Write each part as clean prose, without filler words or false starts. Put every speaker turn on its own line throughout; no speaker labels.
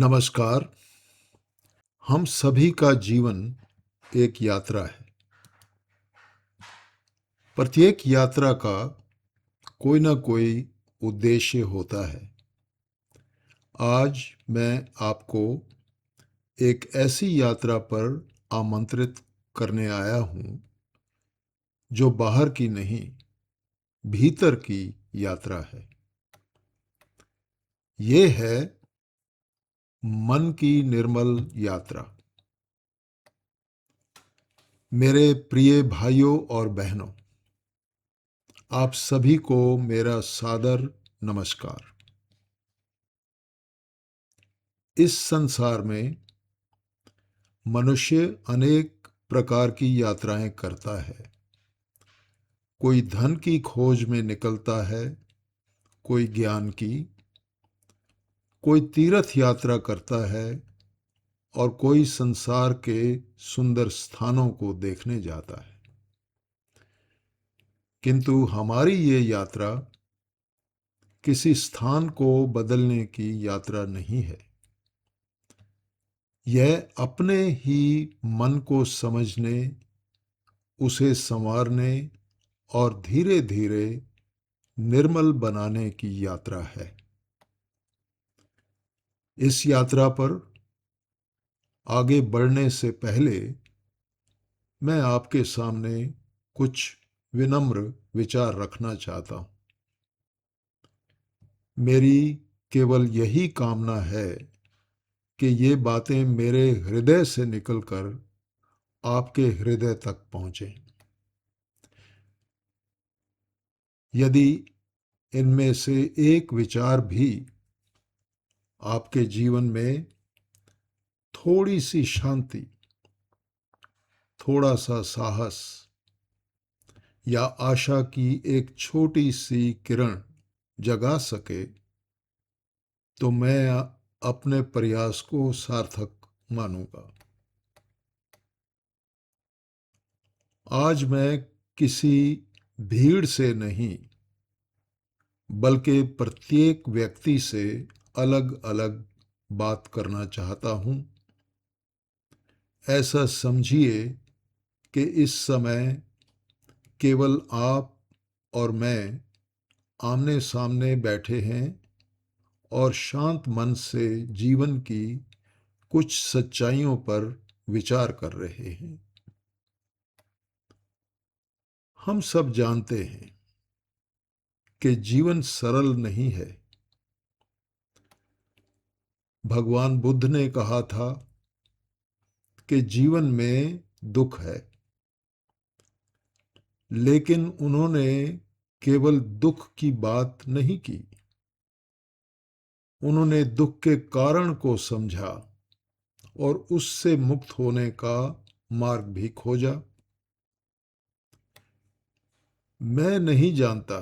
नमस्कार। हम सभी का जीवन एक यात्रा है। प्रत्येक यात्रा का कोई ना कोई उद्देश्य होता है। आज मैं आपको एक ऐसी यात्रा पर आमंत्रित करने आया हूँ जो बाहर की नहीं, भीतर की यात्रा है। ये है मन की निर्मल यात्रा। मेरे प्रिय भाइयों और बहनों, आप सभी को मेरा सादर नमस्कार। इस संसार में मनुष्य अनेक प्रकार की यात्राएं करता है। कोई धन की खोज में निकलता है, कोई ज्ञान की, कोई तीर्थ यात्रा करता है और कोई संसार के सुंदर स्थानों को देखने जाता है। किंतु हमारी ये यात्रा किसी स्थान को बदलने की यात्रा नहीं है। यह अपने ही मन को समझने, उसे संवारने और धीरे धीरे निर्मल बनाने की यात्रा है। इस यात्रा पर आगे बढ़ने से पहले मैं आपके सामने कुछ विनम्र विचार रखना चाहता हूं। मेरी केवल यही कामना है कि ये बातें मेरे हृदय से निकलकर आपके हृदय तक पहुंचें। यदि इनमें से एक विचार भी आपके जीवन में थोड़ी सी शांति, थोड़ा सा साहस या आशा की एक छोटी सी किरण जगा सके, तो मैं अपने प्रयास को सार्थक मानूंगा। आज मैं किसी भीड़ से नहीं, बल्कि प्रत्येक व्यक्ति से अलग अलग बात करना चाहता हूं। ऐसा समझिए कि इस समय केवल आप और मैं आमने सामने बैठे हैं और शांत मन से जीवन की कुछ सच्चाइयों पर विचार कर रहे हैं। हम सब जानते हैं कि जीवन सरल नहीं है। भगवान बुद्ध ने कहा था कि जीवन में दुख है, लेकिन उन्होंने केवल दुख की बात नहीं की। उन्होंने दुख के कारण को समझा और उससे मुक्त होने का मार्ग भी खोजा। मैं नहीं जानता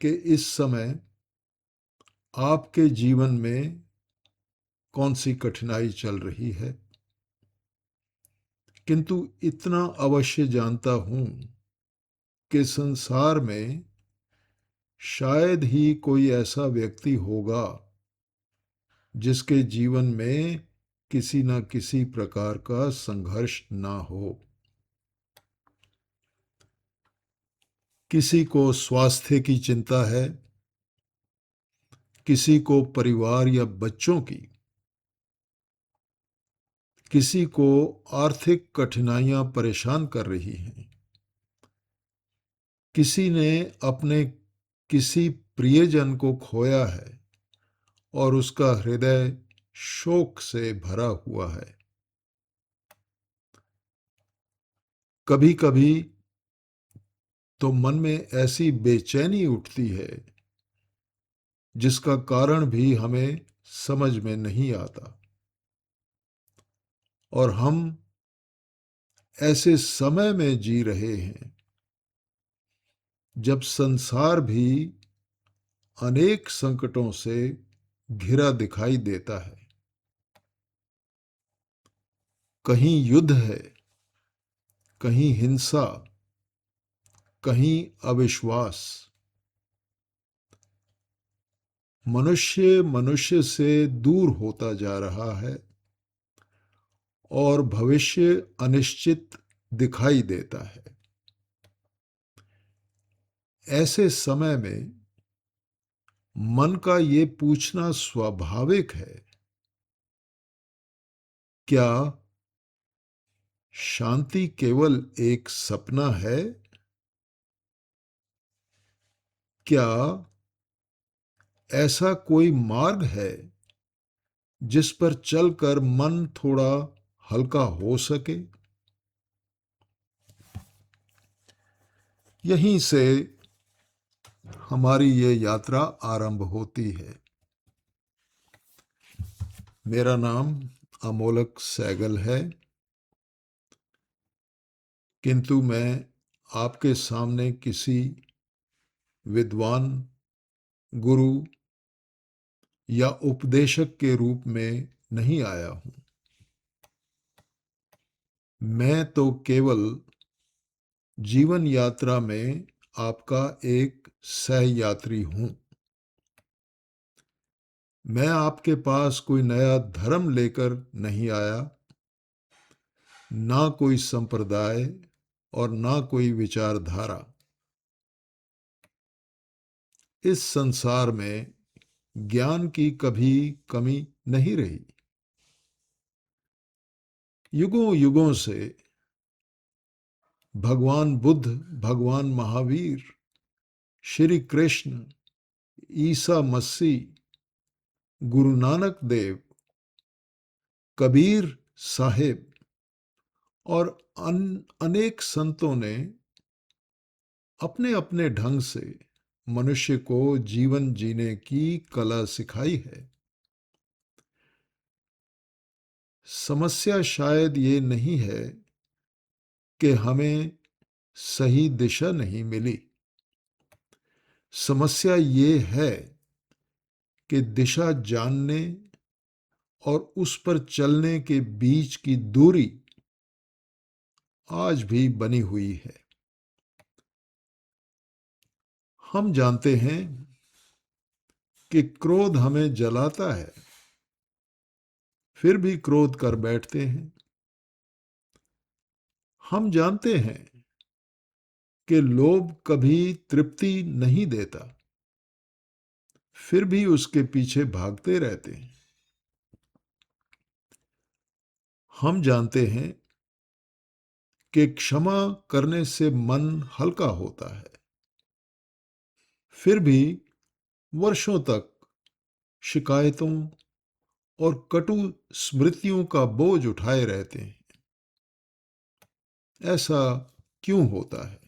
कि इस समय आपके जीवन में कौन सी कठिनाई चल रही है, किंतु इतना अवश्य जानता हूं कि संसार में शायद ही कोई ऐसा व्यक्ति होगा जिसके जीवन में किसी न किसी प्रकार का संघर्ष ना हो। किसी को स्वास्थ्य की चिंता है, किसी को परिवार या बच्चों की, किसी को आर्थिक कठिनाइयां परेशान कर रही हैं, किसी ने अपने किसी प्रियजन को खोया है और उसका हृदय शोक से भरा हुआ है। कभी कभी तो मन में ऐसी बेचैनी उठती है जिसका कारण भी हमें समझ में नहीं आता, और हम ऐसे समय में जी रहे हैं जब संसार भी अनेक संकटों से घिरा दिखाई देता है। कहीं युद्ध है, कहीं हिंसा, कहीं अविश्वास। मनुष्य मनुष्य से दूर होता जा रहा है और भविष्य अनिश्चित दिखाई देता है। ऐसे समय में मन का ये पूछना स्वाभाविक है, क्या शांति केवल एक सपना है? क्या ऐसा कोई मार्ग है जिस पर चलकर मन थोड़ा हल्का हो सके? यहीं से हमारी ये यात्रा आरंभ होती है। मेरा नाम अमोलक सैगल है, किंतु मैं आपके सामने किसी विद्वान, गुरु या उपदेशक के रूप में नहीं आया हूं। मैं तो केवल जीवन यात्रा में आपका एक सहयात्री हूं। मैं आपके पास कोई नया धर्म लेकर नहीं आया, ना कोई संप्रदाय और ना कोई विचारधारा। इस संसार में ज्ञान की कभी कमी नहीं रही। युगों युगों से भगवान बुद्ध, भगवान महावीर, श्री कृष्ण, ईसा मसीह, गुरु नानक देव, कबीर साहिब और अनेक संतों ने अपने अपने ढंग से मनुष्य को जीवन जीने की कला सिखाई है। समस्या शायद ये नहीं है कि हमें सही दिशा नहीं मिली। समस्या ये है कि दिशा जानने और उस पर चलने के बीच की दूरी आज भी बनी हुई है। हम जानते हैं कि क्रोध हमें जलाता है, फिर भी क्रोध कर बैठते हैं। हम जानते हैं कि लोभ कभी तृप्ति नहीं देता, फिर भी उसके पीछे भागते रहते हैं। हम जानते हैं कि क्षमा करने से मन हल्का होता है, फिर भी वर्षों तक शिकायतों और कटु स्मृतियों का बोझ उठाए रहते हैं। ऐसा क्यों होता है?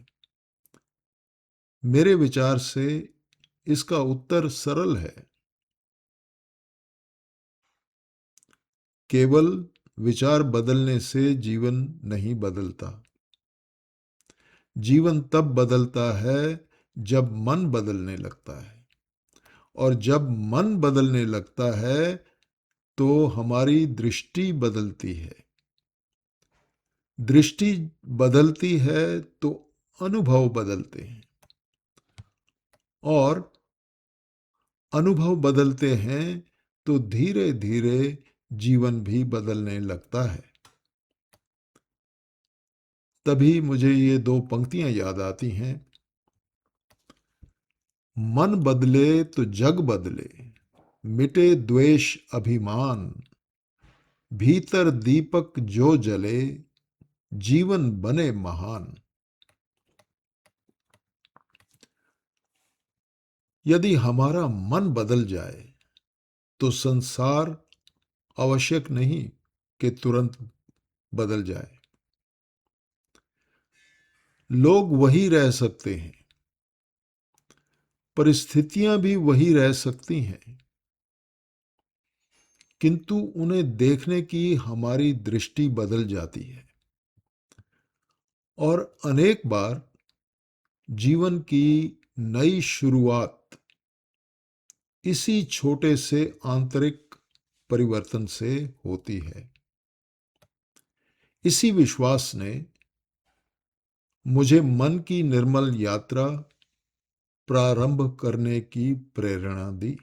मेरे विचार से इसका उत्तर सरल है। केवल विचार बदलने से जीवन नहीं बदलता। जीवन तब बदलता है जब मन बदलने लगता है, और जब मन बदलने लगता है तो हमारी दृष्टि बदलती है। दृष्टि बदलती है तो अनुभव बदलते हैं, और अनुभव बदलते हैं तो धीरे धीरे जीवन भी बदलने लगता है। तभी मुझे ये दो पंक्तियां याद आती हैं। मन बदले तो जग बदले, मिटे द्वेष अभिमान, भीतर दीपक जो जले, जीवन बने महान। यदि हमारा मन बदल जाए तो संसार आवश्यक नहीं कि तुरंत बदल जाए। लोग वही रह सकते हैं, परिस्थितियां भी वही रह सकती हैं, किंतु उन्हें देखने की हमारी दृष्टि बदल जाती है। और अनेक बार जीवन की नई शुरुआत इसी छोटे से आंतरिक परिवर्तन से होती है। इसी विश्वास ने मुझे मन की निर्मल यात्रा प्रारंभ करने की प्रेरणा दी।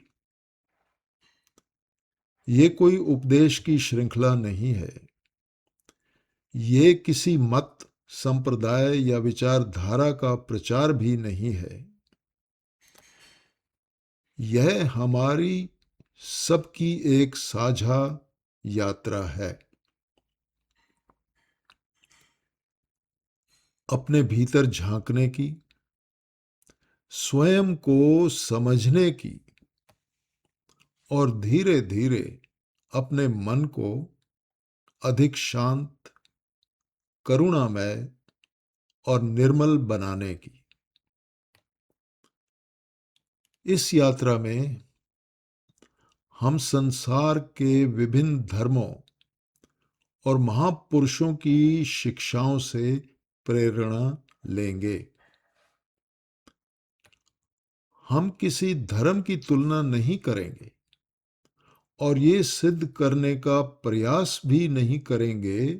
ये कोई उपदेश की श्रृंखला नहीं है। ये किसी मत, संप्रदाय या विचारधारा का प्रचार भी नहीं है। यह हमारी सबकी एक साझा यात्रा है, अपने भीतर झांकने की, स्वयं को समझने की और धीरे धीरे अपने मन को अधिक शांत, करुणामय और निर्मल बनाने की। इस यात्रा में हम संसार के विभिन्न धर्मों और महापुरुषों की शिक्षाओं से प्रेरणा लेंगे। हम किसी धर्म की तुलना नहीं करेंगे और ये सिद्ध करने का प्रयास भी नहीं करेंगे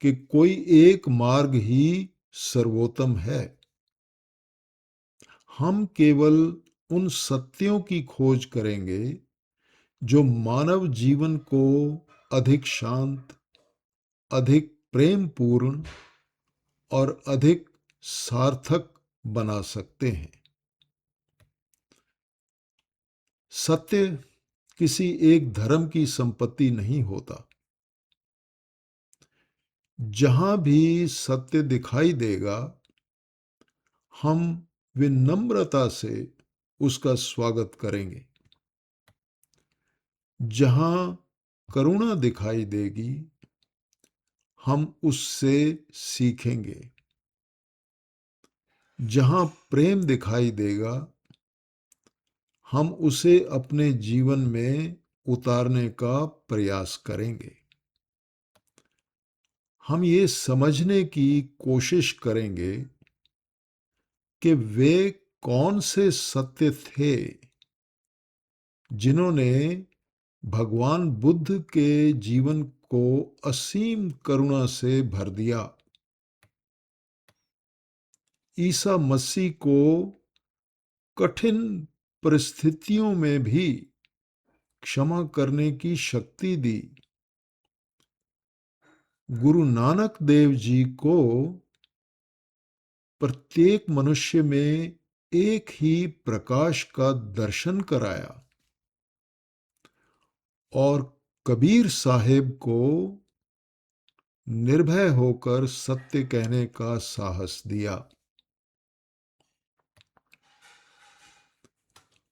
कि कोई एक मार्ग ही सर्वोत्तम है। हम केवल उन सत्यों की खोज करेंगे जो मानव जीवन को अधिक शांत, अधिक प्रेमपूर्ण और अधिक सार्थक बना सकते हैं। सत्य किसी एक धर्म की संपत्ति नहीं होता। जहां भी सत्य दिखाई देगा, हम विनम्रता से उसका स्वागत करेंगे। जहां करुणा दिखाई देगी, हम उससे सीखेंगे। जहां प्रेम दिखाई देगा, हम उसे अपने जीवन में उतारने का प्रयास करेंगे। हम ये समझने की कोशिश करेंगे कि वे कौन से सत्य थे जिन्होंने भगवान बुद्ध के जीवन को असीम करुणा से भर दिया। ईसा मसीह को कठिन परिस्थितियों में भी क्षमा करने की शक्ति दी। गुरु नानक देव जी को प्रत्येक मनुष्य में एक ही प्रकाश का दर्शन कराया और कबीर साहेब को निर्भय होकर सत्य कहने का साहस दिया।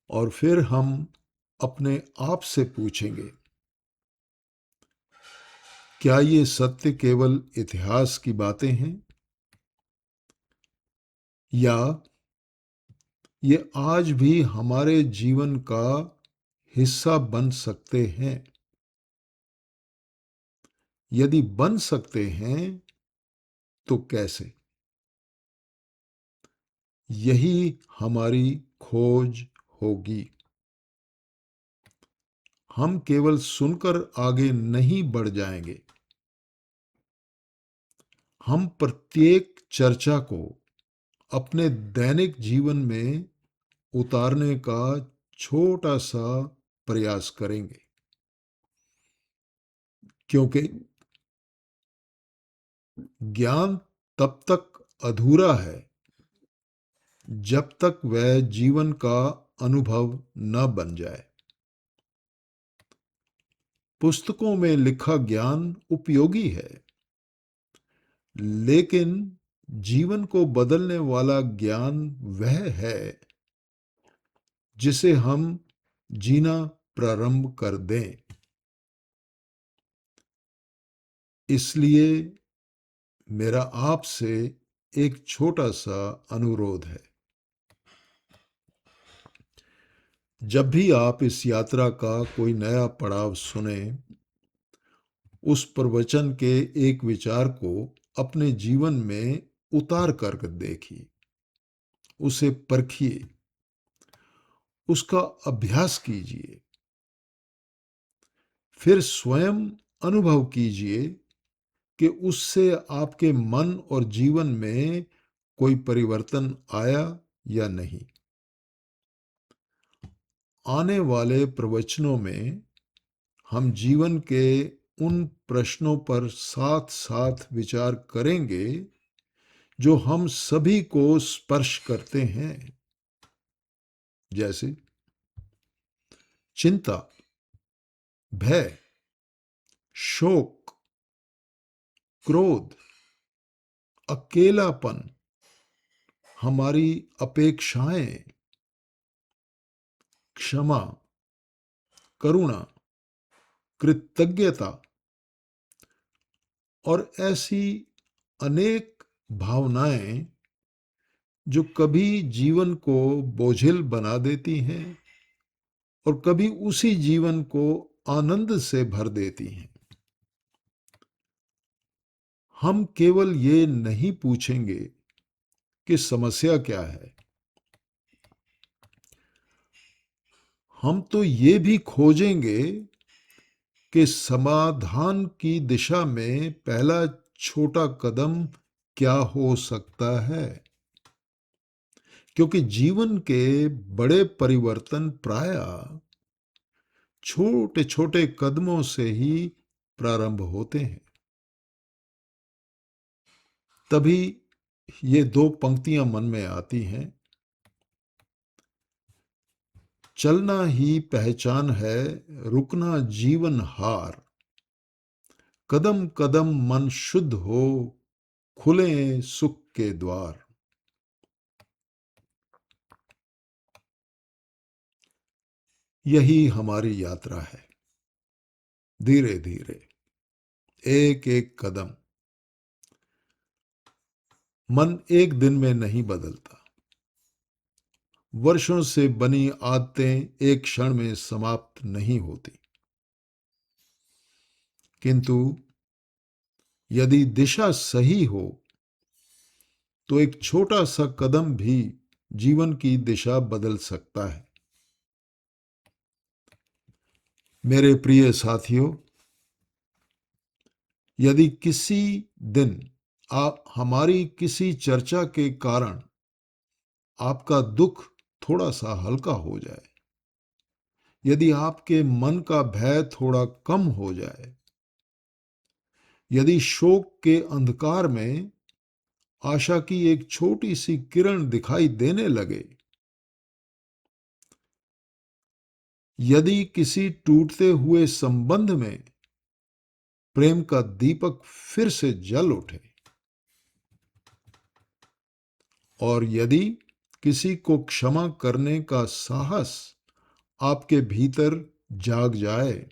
और फिर हम अपने आप से पूछेंगे, क्या ये सत्य केवल इतिहास की बातें हैं या ये आज भी हमारे जीवन का हिस्सा बन सकते हैं? यदि बन सकते हैं तो कैसे? यही हमारी खोज होगी। हम केवल सुनकर आगे नहीं बढ़ जाएंगे। हम प्रत्येक चर्चा को अपने दैनिक जीवन में उतारने का छोटा सा प्रयास करेंगे, क्योंकि ज्ञान तब तक अधूरा है जब तक वह जीवन का अनुभव न बन जाए। पुस्तकों में लिखा ज्ञान उपयोगी है, लेकिन जीवन को बदलने वाला ज्ञान वह है जिसे हम जीना प्रारंभ कर दें। इसलिए मेरा आपसे एक छोटा सा अनुरोध है। जब भी आप इस यात्रा का कोई नया पड़ाव सुने, उस प्रवचन के एक विचार को अपने जीवन में उतार कर देखिए, उसे परखिए, उसका अभ्यास कीजिए। फिर स्वयं अनुभव कीजिए कि उससे आपके मन और जीवन में कोई परिवर्तन आया या नहीं। आने वाले प्रवचनों में हम जीवन के उन प्रश्नों पर साथ साथ विचार करेंगे जो हम सभी को स्पर्श करते हैं, जैसे चिंता, भय, शोक, क्रोध, अकेलापन, हमारी अपेक्षाएं, क्षमा, करुणा, कृतज्ञता और ऐसी अनेक भावनाएं जो कभी जीवन को बोझिल बना देती हैं और कभी उसी जीवन को आनंद से भर देती हैं। हम केवल ये नहीं पूछेंगे कि समस्या क्या है, हम तो ये भी खोजेंगे कि समाधान की दिशा में पहला छोटा कदम क्या हो सकता है, क्योंकि जीवन के बड़े परिवर्तन प्रायः छोटे छोटे कदमों से ही प्रारंभ होते हैं। तभी ये दो पंक्तियां मन में आती हैं। चलना ही पहचान है, रुकना जीवन हार, कदम कदम मन शुद्ध हो, खुले सुख के द्वार। यही हमारी यात्रा है, धीरे धीरे, एक एक कदम। मन एक दिन में नहीं बदलता, वर्षों से बनी आदतें एक क्षण में समाप्त नहीं होती, किंतु यदि दिशा सही हो तो एक छोटा सा कदम भी जीवन की दिशा बदल सकता है। मेरे प्रिय साथियों, यदि किसी दिन आप हमारी किसी चर्चा के कारण आपका दुख थोड़ा सा हल्का हो जाए, यदि आपके मन का भय थोड़ा कम हो जाए, यदि शोक के अंधकार में आशा की एक छोटी सी किरण दिखाई देने लगे, यदि किसी टूटते हुए संबंध में प्रेम का दीपक फिर से जल उठे, और यदि किसी को क्षमा करने का साहस आपके भीतर जाग जाए,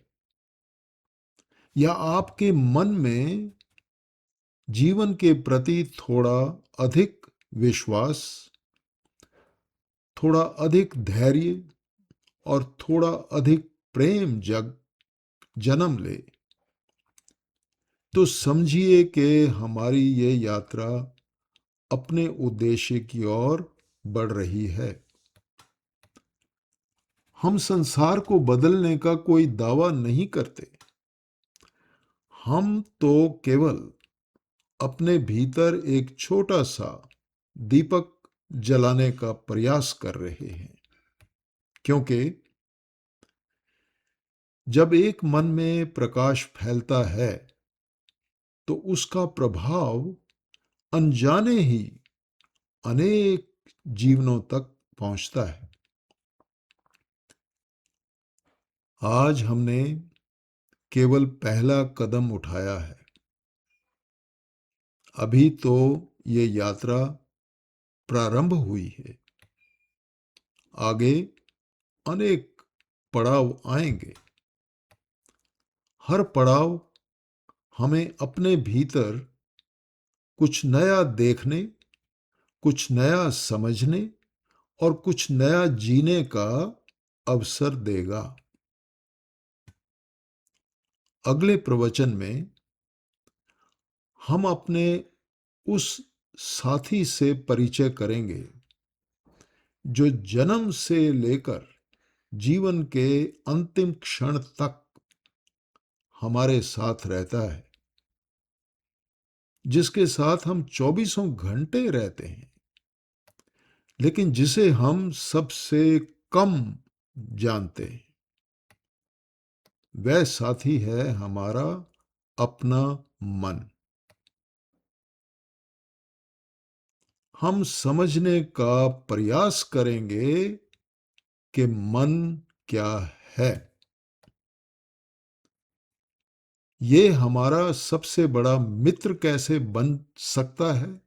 या आपके मन में जीवन के प्रति थोड़ा अधिक विश्वास, थोड़ा अधिक धैर्य और थोड़ा अधिक प्रेम जन्म ले, तो समझिए कि हमारी ये यात्रा अपने उद्देश्य की ओर बढ़ रही है। हम संसार को बदलने का कोई दावा नहीं करते, हम तो केवल अपने भीतर एक छोटा सा दीपक जलाने का प्रयास कर रहे हैं, क्योंकि जब एक मन में प्रकाश फैलता है तो उसका प्रभाव अनजाने ही अनेक जीवनों तक पहुंचता है। आज हमने केवल पहला कदम उठाया है, अभी तो ये यात्रा प्रारंभ हुई है। आगे अनेक पड़ाव आएंगे, हर पड़ाव हमें अपने भीतर कुछ नया देखने, कुछ नया समझने और कुछ नया जीने का अवसर देगा। अगले प्रवचन में हम अपने उस साथी से परिचय करेंगे जो जन्म से लेकर जीवन के अंतिम क्षण तक हमारे साथ रहता है, जिसके साथ हम 24 घंटे रहते हैं, लेकिन जिसे हम सबसे कम जानते हैं। वह साथी है हमारा अपना मन। हम समझने का प्रयास करेंगे कि मन क्या है। ये हमारा सबसे बड़ा मित्र कैसे बन सकता है,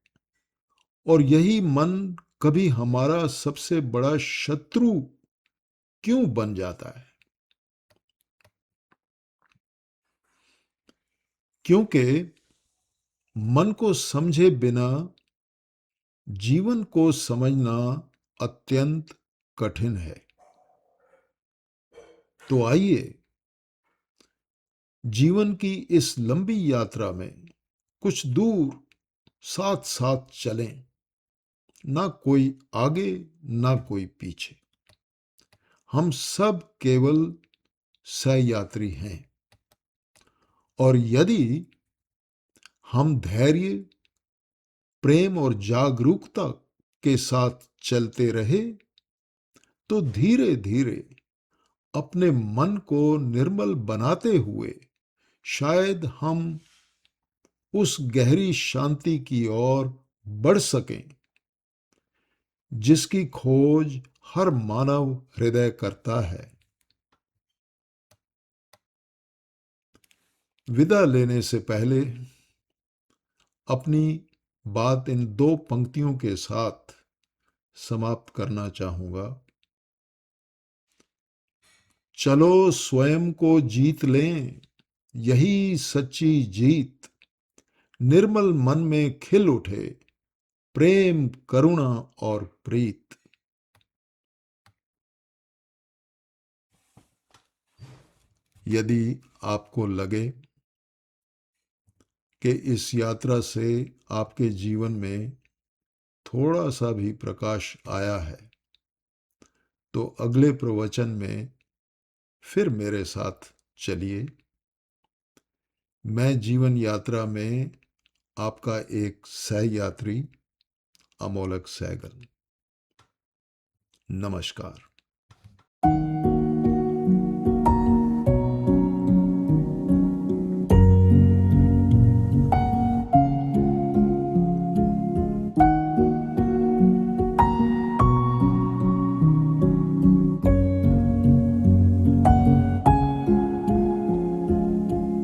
और यही मन कभी हमारा सबसे बड़ा शत्रु क्यों बन जाता है? क्योंकि मन को समझे बिना जीवन को समझना अत्यंत कठिन है। तो आइए जीवन की इस लंबी यात्रा में कुछ दूर साथ साथ चलें, ना कोई आगे ना कोई पीछे। हम सब केवल सहयात्री हैं, और यदि हम धैर्य, प्रेम और जागरूकता के साथ चलते रहे तो धीरे धीरे अपने मन को निर्मल बनाते हुए शायद हम उस गहरी शांति की ओर बढ़ सकें जिसकी खोज हर मानव हृदय करता है। विदा लेने से पहले अपनी बात इन दो पंक्तियों के साथ समाप्त करना चाहूंगा। चलो स्वयं को जीत लें, यही सच्ची जीत। निर्मल मन में खिल उठे प्रेम, करुणा और प्रीत। यदि आपको लगे कि इस यात्रा से आपके जीवन में थोड़ा सा भी प्रकाश आया है, तो अगले प्रवचन में फिर मेरे साथ चलिए। मैं जीवन यात्रा में आपका एक सहयात्री अमोलक सहगल। नमस्कार।